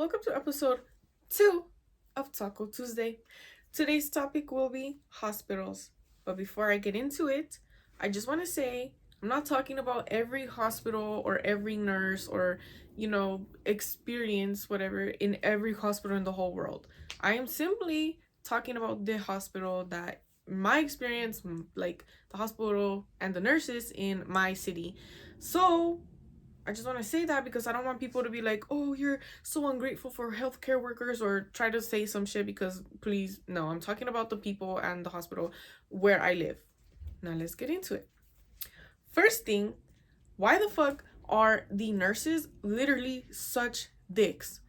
Welcome to episode 2 of Talko Tuesday. Today's topic will be hospitals. But before I get into it, I just want to say I'm not talking about every hospital or every nurse or, experience, whatever, in every hospital in the whole world. I am simply talking about the hospital that my experience, like the hospital and the nurses in my city. So, I just want to say that because I don't want people to be like, oh, you're so ungrateful for healthcare workers or try to say some shit because please, no, I'm talking about the people and the hospital where I live. Now let's get into it. First thing, why the fuck are the nurses literally such dicks?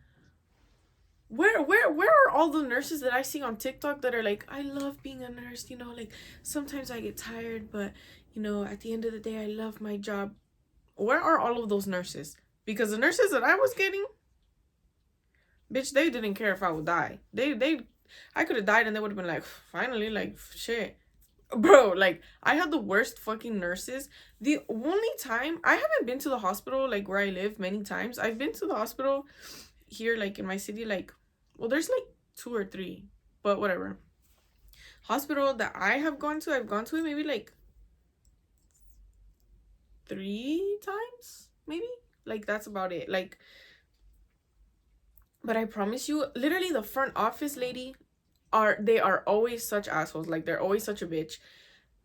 Where are all the nurses that I see on TikTok that are like, I love being a nurse, like sometimes I get tired, but at the end of the day I love my job. Where are all of those nurses? Because the nurses that I was getting, bitch, they didn't care if I would die. I could have died and they would have been like, finally, like, shit. Bro, like, I had the worst fucking nurses. The only time, I haven't been to the hospital, like, where I live many times. I've been to the hospital here, like, in my city, like, well, there's, like, 2 or 3. But whatever. Hospital that I've gone to it maybe, like, 3 times, maybe? Like, that's about it. Like, but I promise you, literally the front office lady they are always such assholes. Like, they're always such a bitch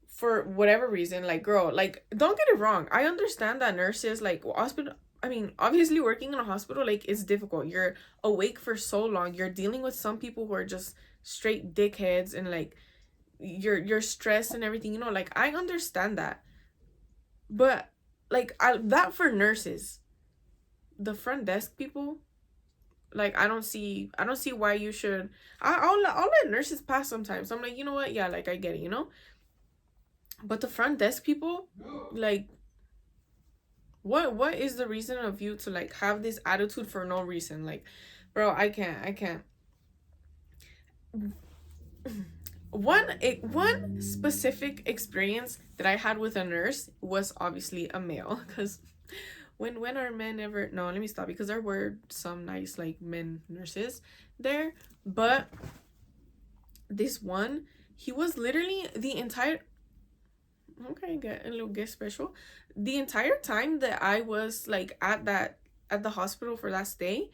for whatever reason. Like, girl, like, don't get it wrong. I understand that nurses, like, hospital, I mean, obviously working in a hospital, like, it's difficult. You're awake for so long. You're dealing with some people who are just straight dickheads and like you're stressed and everything, like I understand that. But like that for nurses, the front desk people, like I don't see why you should. I'll let nurses pass sometimes. I'm like, you know what? Yeah, like I get it. But the front desk people, like, what is the reason of you to like have this attitude for no reason? Like, bro, I can't. One specific experience that I had with a nurse was obviously a male, because when are men ever, no, let me stop, because there were some nice like men nurses there, but this one, he was literally the entire, okay, get a little guest special, the entire time that I was like at the hospital for that stay.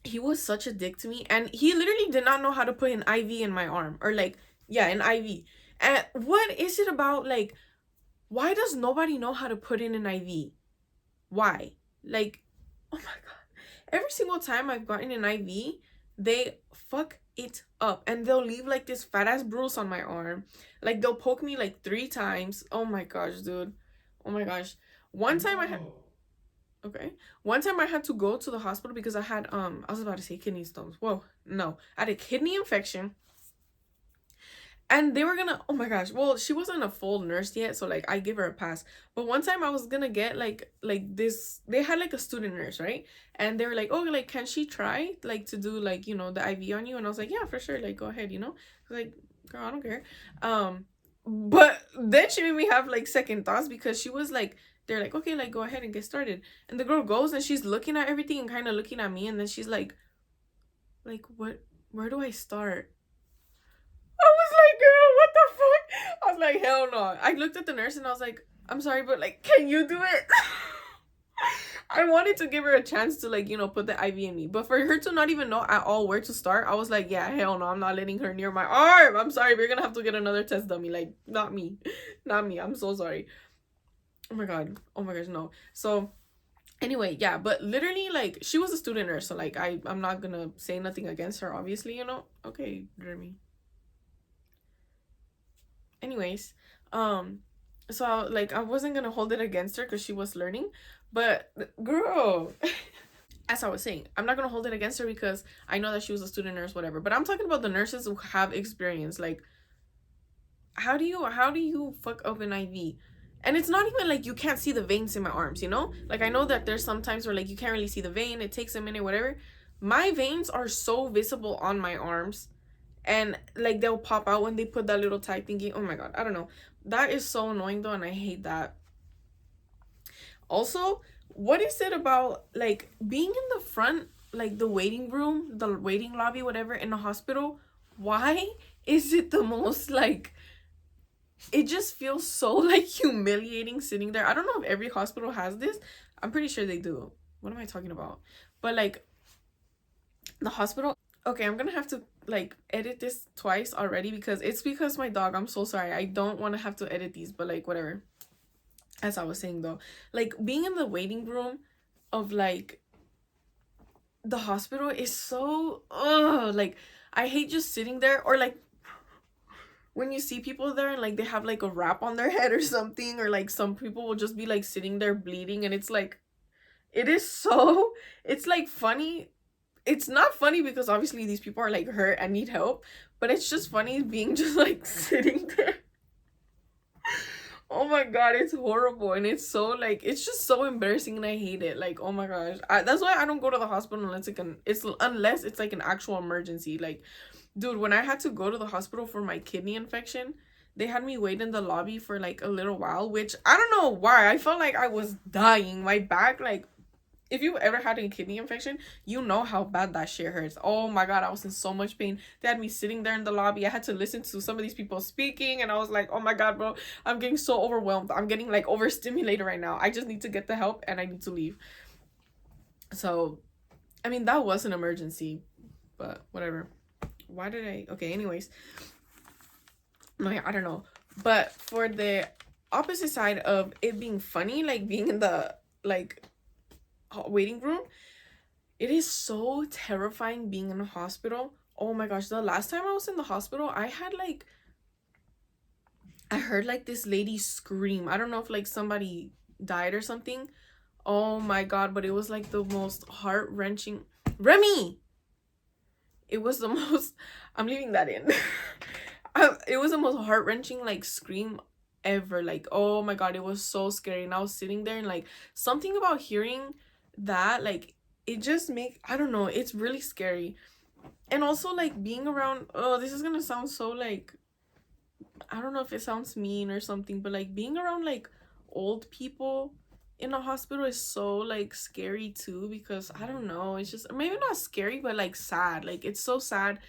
He was such a dick to me, and he literally did not know how to put an IV in my arm, or like, yeah, an IV. And what is it about, like, why does nobody know how to put in an IV? Why? Like, oh my god. Every single time I've gotten an IV, they fuck it up and they'll leave like this fat ass bruise on my arm. Like, they'll poke me like 3 times. Oh my gosh, dude. Oh my gosh. One time I had, okay. One time I had to go to the hospital because I had I was about to say kidney stones. Whoa, no. I had a kidney infection. And they were gonna, oh my gosh, well, she wasn't a full nurse yet, so like I give her a pass. But one time I was gonna get like this, they had like a student nurse, right? And they were like, oh, like, can she try like to do like, the IV on you? And I was like, yeah, for sure, like go ahead, like, girl, I don't care. But then she made me have like second thoughts because she was like, they're like, okay, like go ahead and get started. And the girl goes and she's looking at everything and kind of looking at me, and then she's like, what, where do I start? I was like, girl, what the fuck? I was like, hell no. I looked at the nurse and I was like, I'm sorry, but like, can you do it? I wanted to give her a chance to like, put the IV in me. But for her to not even know at all where to start, I was like, yeah, hell no, I'm not letting her near my arm. I'm sorry, we're gonna have to get another test dummy. Like, not me. Not me. I'm so sorry. Oh my god. Oh my gosh, no. So anyway, yeah, but literally like she was a student nurse, so like I'm not gonna say nothing against her, obviously, Okay, Jeremy. Anyways, so like I wasn't gonna hold it against her because she was learning, but girl, as I was saying, I'm not gonna hold it against her because I know that she was a student nurse, whatever. But I'm talking about the nurses who have experience. Like, how do you fuck up an IV? And it's not even like you can't see the veins in my arms, Like, I know that there's some times where like you can't really see the vein, it takes a minute, whatever. My veins are so visible on my arms, and like they'll pop out when they put that little tight thingy. Oh my god, I don't know. That is so annoying though, and I hate that. Also, what is it about like being in the front like the waiting room, the waiting lobby, whatever, in a hospital, why is it the most like, it just feels so like humiliating sitting there. I don't know if every hospital has this. I'm pretty sure they do. What am I talking about? But like the hospital, okay, I'm gonna have to like edit this twice already because my dog. I'm so sorry. I don't want to have to edit these, but like whatever. As I was saying though, like being in the waiting room of like the hospital is so like I hate just sitting there, or like when you see people there and like they have like a wrap on their head or something, or like some people will just be like sitting there bleeding, and it's like it is so, it's like funny. It's not funny because obviously these people are like hurt and need help, but it's just funny being just like sitting there. Oh my god, it's horrible, and it's so like it's just so embarrassing, and I hate it. Like, oh my gosh, that's why I don't go to the hospital unless it's like an actual emergency. Like, dude, when I had to go to the hospital for my kidney infection, they had me wait in the lobby for like a little while, which I don't know why. I felt like I was dying. My back, like, if you've ever had a kidney infection, you know how bad that shit hurts. Oh my god, I was in so much pain. They had me sitting there in the lobby. I had to listen to some of these people speaking, and I was like, oh my god, bro, I'm getting so overwhelmed. I'm getting like overstimulated right now. I just need to get the help and I need to leave. So, I mean, that was an emergency, but whatever. Why did I? Okay, anyways. No, I don't know. But for the opposite side of it being funny, like being in the like waiting room, it is so terrifying being in a hospital. Oh my gosh, the last time I was in the hospital, I heard like this lady scream. I don't know if like somebody died or something. Oh my god, but it was like the most heart-wrenching. Remy! It was the most, I'm leaving that in. It was the most heart-wrenching like scream ever. Like, oh my god, it was so scary. And I was sitting there and like something about hearing that, like, it just make, I don't know, it's really scary. And also like being around, oh, this is gonna sound so like, I don't know if it sounds mean or something, but like being around like old people in a hospital is so like scary too, because I don't know, it's just maybe not scary but like sad. Like it's so sad.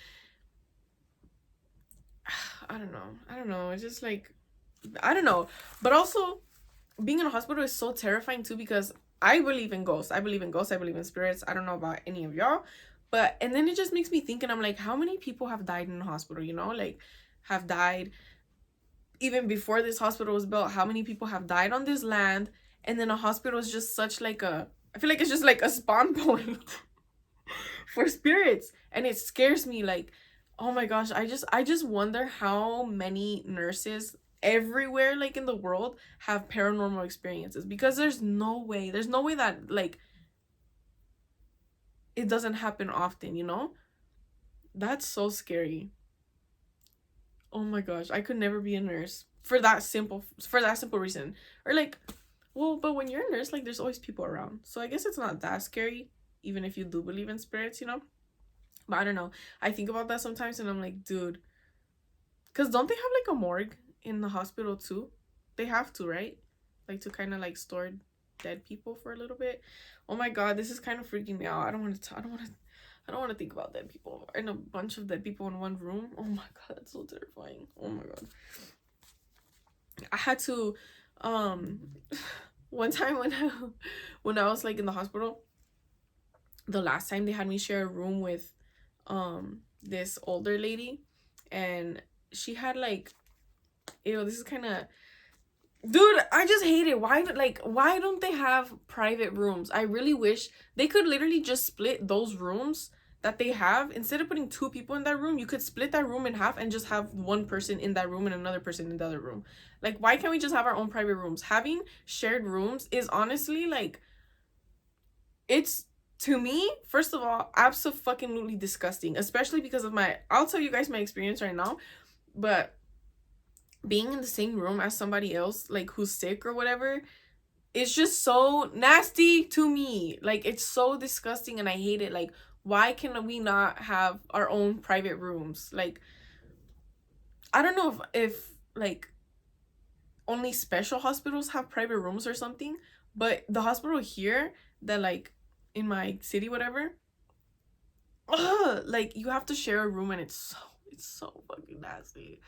I don't know, it's just like, I don't know. But also being in a hospital is so terrifying too, because I believe in ghosts. I believe in ghosts. I believe in spirits. I don't know about any of y'all. But, and then it just makes me think, and I'm like, how many people have died in the hospital, you know? Like, have died even before this hospital was built. How many people have died on this land? And then a hospital is just such like a, I feel like it's just like a spawn point for spirits. And it scares me, like, oh my gosh, I just wonder how many nurses everywhere like in the world have paranormal experiences, because there's no way that like it doesn't happen often, you know? That's so scary. Oh my gosh, I could never be a nurse for that simple reason. Or like, well, but when you're a nurse, like there's always people around, so I guess it's not that scary, even if you do believe in spirits, you know? But I don't know, I think about that sometimes and I'm like, dude, because don't they have like a morgue in the hospital too? They have to, right? Like to kind of like store dead people for a little bit. Oh my god, this is kind of freaking me out. I don't want to. I don't want to. I don't want to think about dead people and a bunch of dead people in one room. Oh my god, that's so terrifying. Oh my god. I had to, um, one time when I was like in the hospital, the last time they had me share a room with, this older lady, and she had like, ew, this is kind of, dude, I just hate it. Why don't they have private rooms? I really wish they could literally just split those rooms that they have. Instead of putting two people in that room, you could split that room in half and just have one person in that room and another person in the other room. Like, why can't we just have our own private rooms? Having shared rooms is honestly like, it's, to me, first of all, absolutely disgusting, especially because of I'll tell you guys my experience right now, but being in the same room as somebody else like who's sick or whatever, it's just so nasty to me. Like, it's so disgusting and I hate it. Like, why can we not have our own private rooms? Like, I don't know if like only special hospitals have private rooms or something, but the hospital here that like in my city, whatever, like you have to share a room, and it's so fucking nasty,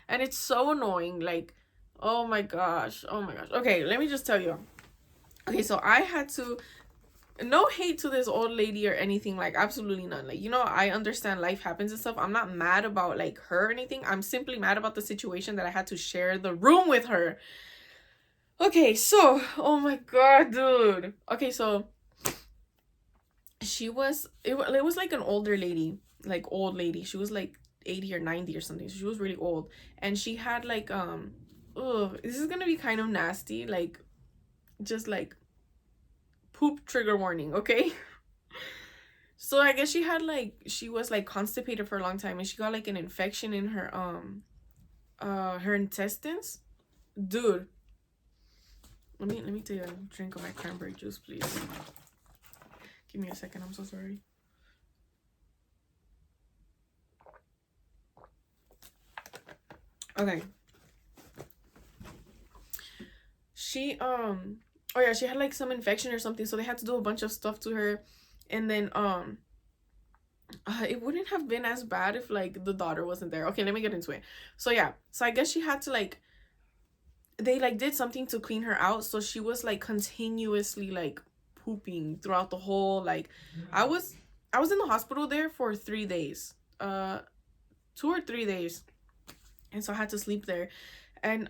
and it's so annoying. Like, oh my gosh, oh my gosh. Okay, let me just tell you. Okay, so I had to, no hate to this old lady or anything, like absolutely none. Like, you know, I understand life happens and stuff. I'm not mad about like her or anything. I'm simply mad about the situation that I had to share the room with her. Okay, so, oh my god, dude. Okay, so she was, it was like an older lady, like old lady. She was like 80 or 90 or something. So she was really old, and she had like this is gonna be kind of nasty, like just like poop trigger warning, okay? So I guess she had like, she was like constipated for a long time, and she got like an infection in her intestines. Dude, let me take a drink of my cranberry juice, please. Give me a second, I'm so sorry. Okay. She oh yeah, she had like some infection or something, so they had to do a bunch of stuff to her. And then it wouldn't have been as bad if like the daughter wasn't there. Okay, let me get into it. So yeah, so I guess she had to like, they like did something to clean her out, so she was like continuously like pooping throughout the whole, like, I was in the hospital there for 3 days, 2 or 3 days, and so I had to sleep there. And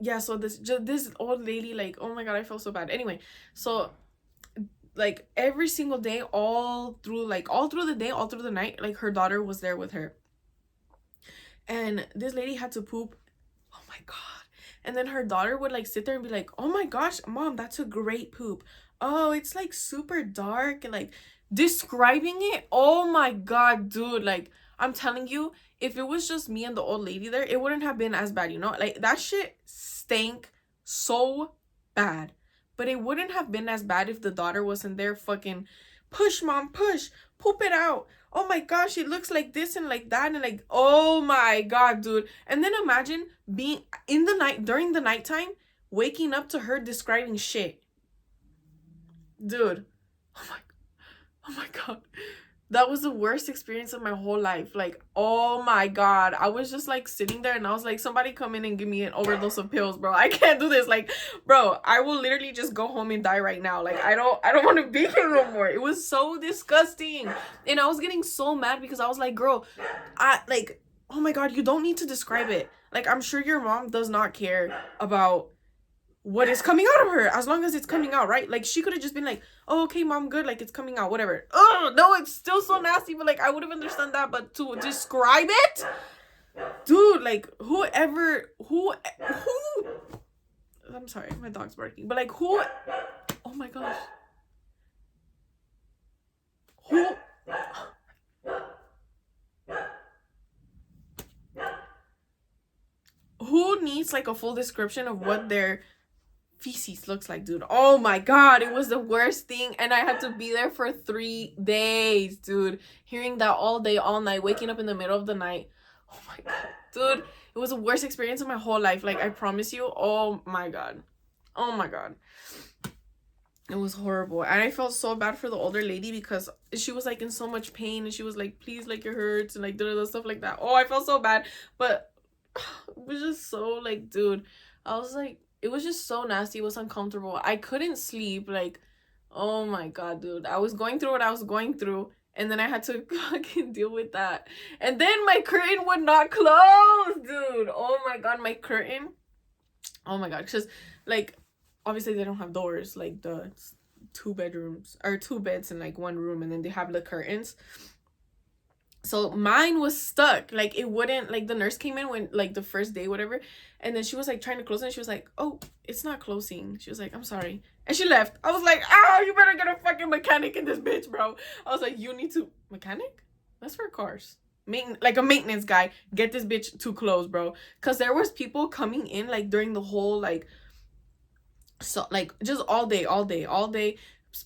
yeah, so this old lady, like, oh my god, I felt so bad. Anyway, so like every single day, all through the day, all through the night, like her daughter was there with her, and this lady had to poop. Oh my god. And then her daughter would like sit there and be like, oh my gosh, mom, that's a great poop. Oh, it's like super dark, and like describing it. Oh my god, dude. Like, I'm telling you, if it was just me and the old lady there, it wouldn't have been as bad, you know? Like, that shit stank so bad. But it wouldn't have been as bad if the daughter wasn't there fucking, push, mom, push, poop it out. Oh my gosh, it looks like this and like that, and like, oh my god, dude. And then imagine being in the night, during the nighttime, waking up to her describing shit. Dude, oh my god. That was the worst experience of my whole life. Like, oh my god. I was just like sitting there, and I was like, somebody come in and give me an overdose of pills, bro. I can't do this. Like, bro, I will literally just go home and die right now. Like, I don't want to be here no more. It was so disgusting. And I was getting so mad because I was like, girl, I like, oh my god, you don't need to describe it. Like, I'm sure your mom does not care about what is coming out of her, as long as it's coming out, right? Like, she could have just been like, oh, okay, mom, good, like, it's coming out, whatever. Oh no, it's still so nasty, but like, I would have understood that. But to describe it, dude, like, who I'm sorry, my dog's barking, but like, who, oh my gosh, who needs like a full description of what their feces looks like, dude? Oh my god, it was the worst thing. And I had to be there for 3 days, dude, hearing that all day, all night, waking up in the middle of the night. Oh my god, dude, it was the worst experience of my whole life. Like, I promise you. Oh my god, oh my god, it was horrible. And I felt so bad for the older lady because she was like in so much pain, and she was like, please, like, it hurts, and like stuff like that. Oh, I felt so bad. But it was just so like, dude, I was like, it was just so nasty. It was uncomfortable. I couldn't sleep. Like, oh my god, dude. I was going through what I was going through, and then I had to fucking deal with that. And then my curtain would not close, dude. Oh my god, my curtain. Oh my god, because like, obviously they don't have doors. Like, the 2 bedrooms or 2 beds in like 1 room, and then they have the curtains. So mine was stuck. Like, it wouldn't, like, the nurse came in when like the first day, whatever, and then she was like trying to close it, and she was like, oh, it's not closing. She was like, I'm sorry, and she left. I was like, oh, you better get a fucking mechanic in this bitch, bro. I was like, you need to, mechanic? That's for cars. Like a maintenance guy, get this bitch to close, bro. Because there was people coming in like during the whole, like, so like just all day,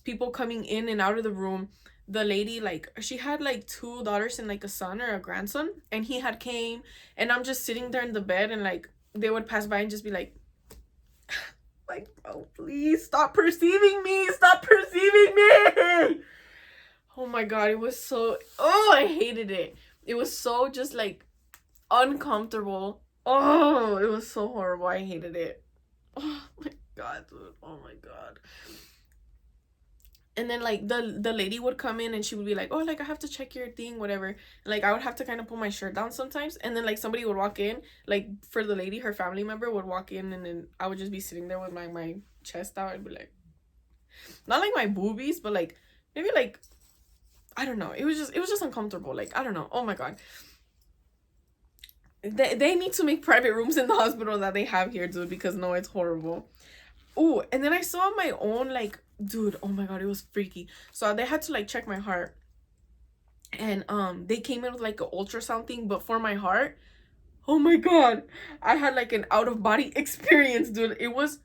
people coming in and out of the room. The lady, like, she had like 2 daughters and like a son or a grandson, and he had came, and I'm just sitting there in the bed, and like they would pass by and just be like, bro, please stop perceiving me, Oh my god, it was so, oh, I hated it. It was so just like uncomfortable. Oh, it was so horrible. I hated it. Oh my god, dude. Oh my god. And then like the lady would come in and she would be like, oh, like I have to check your thing, whatever. And, like I would have to kind of pull my shirt down sometimes, and then like somebody would walk in, like for the lady, her family member would walk in, and then I would just be sitting there with my chest out. I'd be like, not like my boobies, but like maybe like, I don't know, it was just uncomfortable. Like, I don't know. Oh my god, they need to make private rooms in the hospital that they have here, dude, because no, it's horrible. Oh, and then I saw my own, like, dude, oh my god, it was freaky. So they had to like check my heart, and they came in with like an ultrasound thing, but for my heart, oh my god, I had like an out of body experience, dude. It was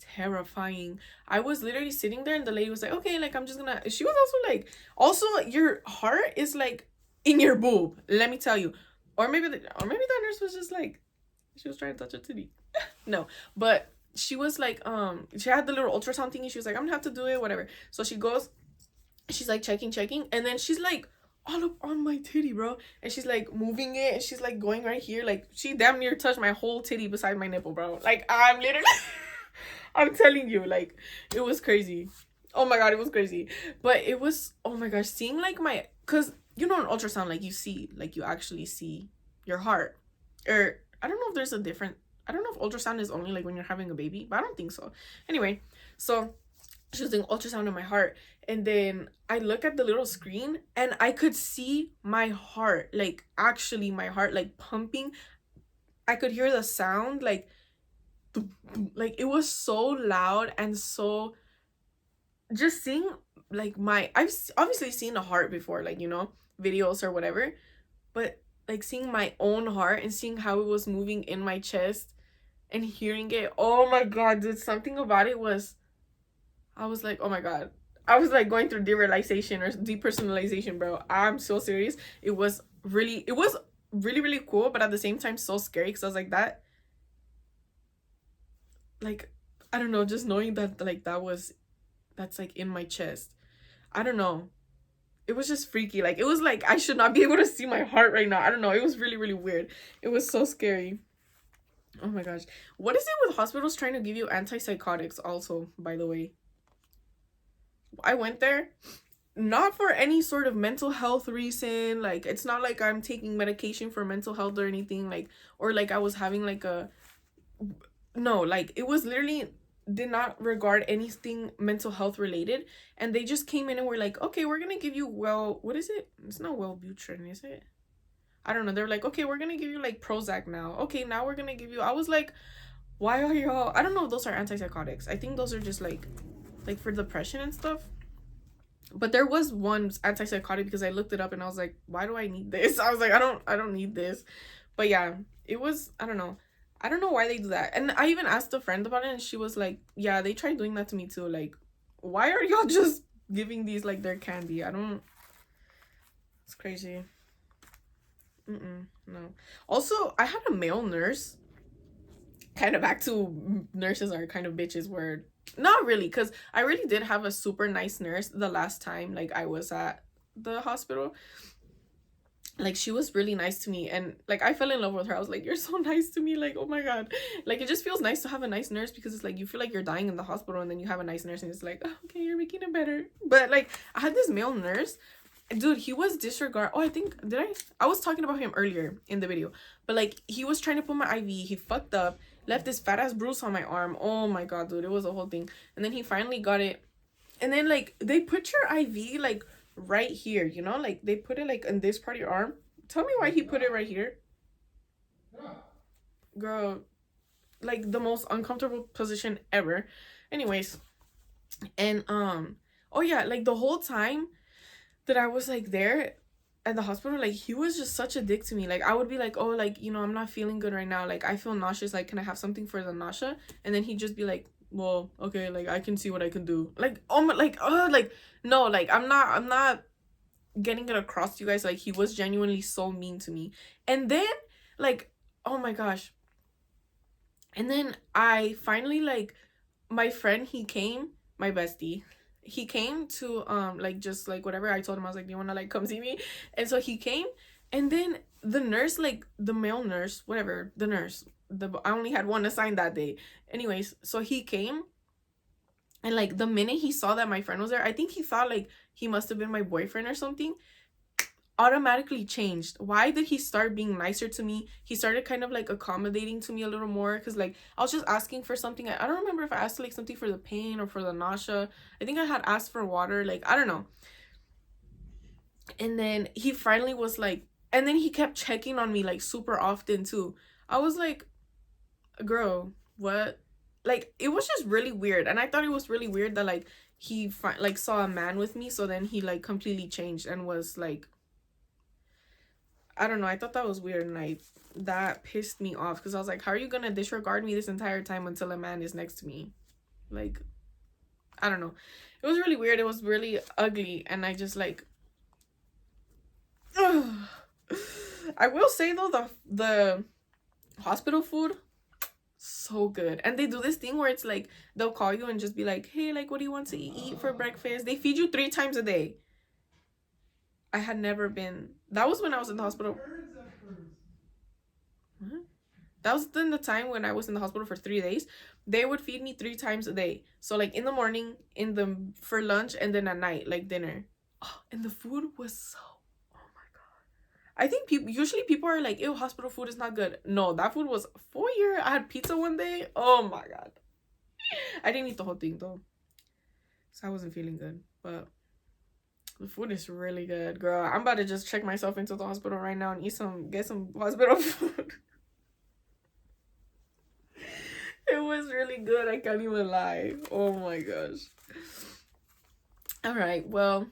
terrifying. I was literally sitting there and the lady was like, okay, like I'm just gonna, she was also like, also your heart is like in your boob, let me tell you. Or maybe that nurse was just like, she was trying to touch a titty. No, but she was like, she had the little ultrasound thing and she was like, I'm gonna have to do it, whatever. So she goes, she's like checking, and then she's like all up on my titty, bro. And she's like moving it, and she's like going right here, like she damn near touched my whole titty beside my nipple, bro. Like I'm literally I'm telling you, like it was crazy. Oh my god, it was crazy. But it was, oh my gosh, seeing like my, because you know, an ultrasound, like you see, like you actually see your heart. Or I don't know if there's a different, I don't know if ultrasound is only like when you're having a baby, but I don't think so. Anyway, so she was doing ultrasound in my heart, and then I look at the little screen and I could see my heart, like actually my heart like pumping. I could hear the sound, like it was so loud, and so just seeing like my, obviously seen a heart before, like, you know, videos or whatever, but like seeing my own heart and seeing how it was moving in my chest and hearing it, oh my god, dude, something about it was, I was like, oh my god. I was like going through derealization or depersonalization, bro. I'm so serious. It was really, really cool, but at the same time so scary, because I was like, that, like, I don't know, just knowing that like that's like in my chest. I don't know. It was just freaky. Like it was like I should not be able to see my heart right now. I don't know. It was really, really weird. It was so scary. Oh my gosh. What is it with hospitals trying to give you antipsychotics also, by the way? I went there not for any sort of mental health reason. Like it's not like I'm taking medication for mental health or anything, like, or like I was having like a, no, like it was literally did not regard anything mental health related, and they just came in and were like, okay, we're gonna give you, well, what is it, it's not Wellbutrin, is it, I don't know, they're like, okay, we're gonna give you like Prozac now, okay, now we're gonna give you, I was like, why are y'all, I don't know if those are antipsychotics, I think those are just like for depression and stuff. But there was one antipsychotic because I looked it up and I was like, why do I need this? I was like, I don't need this. But yeah, it was, I don't know. I don't know why they do that. And I even asked a friend about it and she was like, yeah, they tried doing that to me too. Like, why are y'all just giving these like their candy? I don't, it's crazy. No. Also, I had a male nurse, kind of back to nurses are kind of bitches, where not really, because I really did have a super nice nurse the last time like I was at the hospital. Like she was really nice to me, and like I fell in love with her. I was like, you're so nice to me, like, oh my god. Like it just feels nice to have a nice nurse, because it's like you feel like you're dying in the hospital and then you have a nice nurse and it's like, oh, okay, you're making it better. But like I had this male nurse, dude, he was disregard, oh, I think, did I was talking about him earlier in the video, but like he was trying to put my IV, he fucked up, left this fat ass bruise on my arm. Oh my god, dude, it was a whole thing. And then he finally got it, and then like they put your IV like right here, you know, like they put it like in this part of your arm. Tell me why he put it right here. Girl, like the most uncomfortable position ever. Anyways, and oh yeah, like the whole time that I was like there at the hospital, like he was just such a dick to me. Like I would be like, oh, like, you know, I'm not feeling good right now, like I feel nauseous, like can I have something for the nausea? And then he'd just be like, well, okay, like I can see what I can do. Like, oh my, like no, like I'm not getting it across to you guys, like he was genuinely so mean to me. And then like, oh my gosh, and then I finally, like, my friend, he came, my bestie, he came to like just like whatever. I told him, I was like, do you want to like come see me? And so he came, and then the nurse, like the male nurse, whatever, the nurse, I only had one assigned that day. Anyways, so he came, and like the minute he saw that my friend was there, I think he thought like he must have been my boyfriend or something. Automatically changed. Why did he start being nicer to me? He started kind of like accommodating to me a little more, because like I was just asking for something. I don't remember if I asked like something for the pain or for the nausea. I think I had asked for water, like I don't know. And then he finally was like, and then he kept checking on me like super often too. I was like, girl, what? Like it was just really weird, and I thought it was really weird that like he like saw a man with me, so then he like completely changed and was like, I don't know. I thought that was weird, and that pissed me off, because I was like, how are you gonna disregard me this entire time until a man is next to me? Like, I don't know. It was really weird. It was really ugly, and I just like. I will say though, the hospital food, so good. And they do this thing where it's like they'll call you and just be like, hey, like, what do you want to eat for breakfast? They feed you 3 times a day. I had never been. That was when I was in the hospital. What? That was then the time when I was in the hospital for 3 days. They would feed me 3 times a day. So like in the morning, in the for lunch, and then at night, like dinner. Oh, and the food was so, oh my god. I think people are like, ew, hospital food is not good. No, that food was fire. I had pizza one day. Oh my god. I didn't eat the whole thing though, so I wasn't feeling good. But the food is really good, girl. I'm about to just check myself into the hospital right now and get some hospital food. It was really good. I can't even lie. Oh my gosh. All right. Well,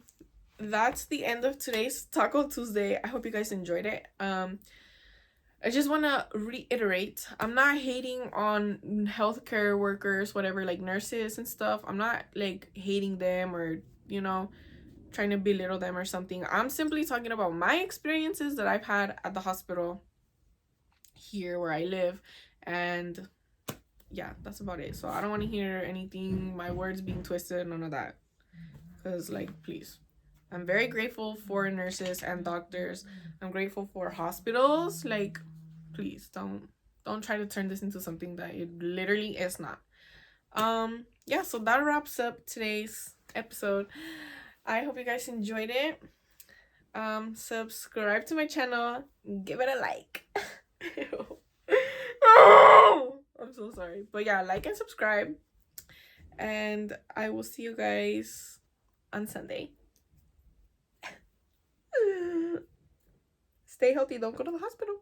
that's the end of today's Taco Tuesday. I hope you guys enjoyed it. I just want to reiterate, I'm not hating on healthcare workers, whatever, like nurses and stuff. I'm not like hating them or, trying to belittle them or something. I'm simply talking about my experiences that I've had at the hospital here where I live, and yeah, that's about it. So I don't want to hear anything, my words being twisted, none of that, because like, please, I'm very grateful for nurses and doctors. I'm grateful for hospitals. Like, please don't try to turn this into something that it literally is not. Yeah, so that wraps up today's episode. I hope you guys enjoyed it. Subscribe to my channel, give it a like. Oh, I'm so sorry, but yeah, like and subscribe, and I will see you guys on Sunday. Stay healthy, don't go to the hospital.